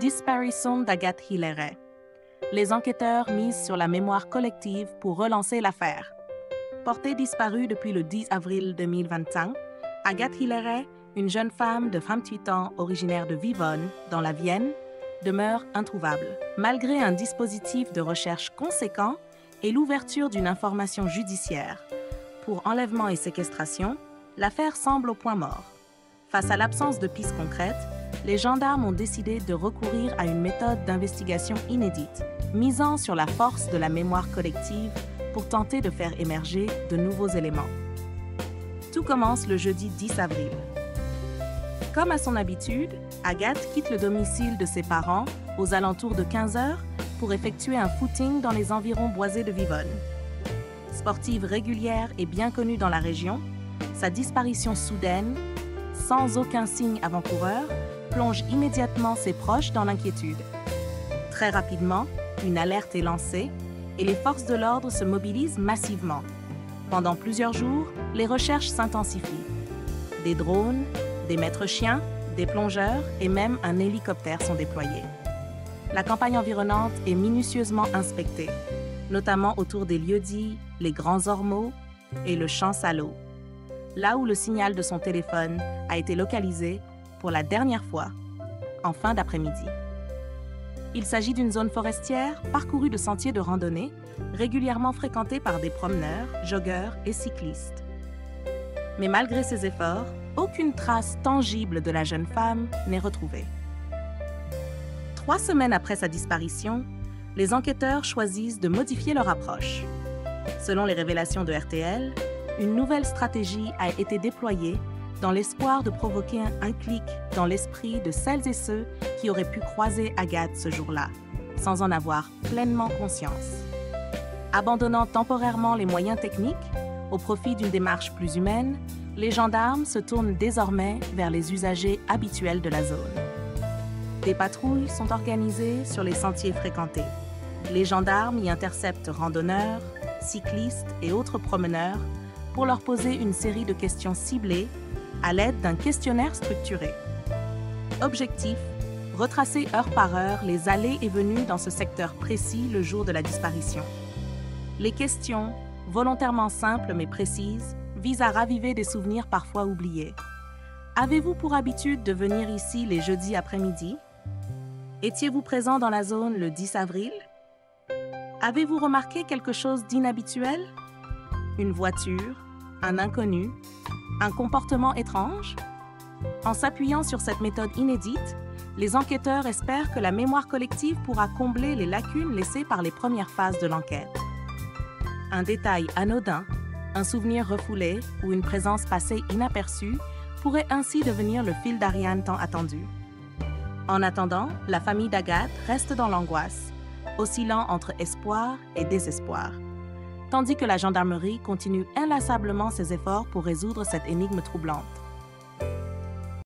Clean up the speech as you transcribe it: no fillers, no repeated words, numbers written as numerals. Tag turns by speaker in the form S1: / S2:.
S1: Disparition d'Agathe Hilleret. Les enquêteurs misent sur la mémoire collective pour relancer l'affaire. Portée disparue depuis le 10 avril 2025, Agathe Hilleret, une jeune femme de 28 ans originaire de Vivonne, dans la Vienne, demeure introuvable. Malgré un dispositif de recherche conséquent et l'ouverture d'une information judiciaire pour enlèvement et séquestration, l'affaire semble au point mort. Face à l'absence de pistes concrètes, les gendarmes ont décidé de recourir à une méthode d'investigation inédite, misant sur la force de la mémoire collective pour tenter de faire émerger de nouveaux éléments. Tout commence le jeudi 10 avril. Comme à son habitude, Agathe quitte le domicile de ses parents aux alentours de 15 h pour effectuer un footing dans les environs boisés de Vivonne. Sportive régulière et bien connue dans la région, sa disparition soudaine, sans aucun signe avant-coureur, plonge immédiatement ses proches dans l'inquiétude. Très rapidement, une alerte est lancée et les forces de l'ordre se mobilisent massivement. Pendant plusieurs jours, les recherches s'intensifient. Des drones, des maîtres-chiens, des plongeurs et même un hélicoptère sont déployés. La campagne environnante est minutieusement inspectée, notamment autour des lieux-dits, les Grands Ormeaux et le Champ Salot, là où le signal de son téléphone a été localisé pour la dernière fois, en fin d'après-midi. Il s'agit d'une zone forestière parcourue de sentiers de randonnée, régulièrement fréquentés par des promeneurs, joggeurs et cyclistes. Mais malgré ces efforts, aucune trace tangible de la jeune femme n'est retrouvée. 3 semaines après sa disparition, les enquêteurs choisissent de modifier leur approche. Selon les révélations de RTL, une nouvelle stratégie a été déployée dans l'espoir de provoquer un clic dans l'esprit de celles et ceux qui auraient pu croiser Agathe ce jour-là, sans en avoir pleinement conscience. Abandonnant temporairement les moyens techniques, au profit d'une démarche plus humaine, les gendarmes se tournent désormais vers les usagers habituels de la zone. Des patrouilles sont organisées sur les sentiers fréquentés. Les gendarmes y interceptent randonneurs, cyclistes et autres promeneurs pour leur poser une série de questions ciblées à l'aide d'un questionnaire structuré. Objectif, retracer heure par heure les allées et venues dans ce secteur précis le jour de la disparition. Les questions, volontairement simples mais précises, visent à raviver des souvenirs parfois oubliés. Avez-vous pour habitude de venir ici les jeudis après-midi? Étiez-vous présent dans la zone le 10 avril? Avez-vous remarqué quelque chose d'inhabituel? Une voiture, un inconnu, un comportement étrange? En s'appuyant sur cette méthode inédite, les enquêteurs espèrent que la mémoire collective pourra combler les lacunes laissées par les premières phases de l'enquête. Un détail anodin, un souvenir refoulé ou une présence passée inaperçue pourrait ainsi devenir le fil d'Ariane tant attendu. En attendant, la famille d'Agathe reste dans l'angoisse, oscillant entre espoir et désespoir, tandis que la gendarmerie continue inlassablement ses efforts pour résoudre cette énigme troublante.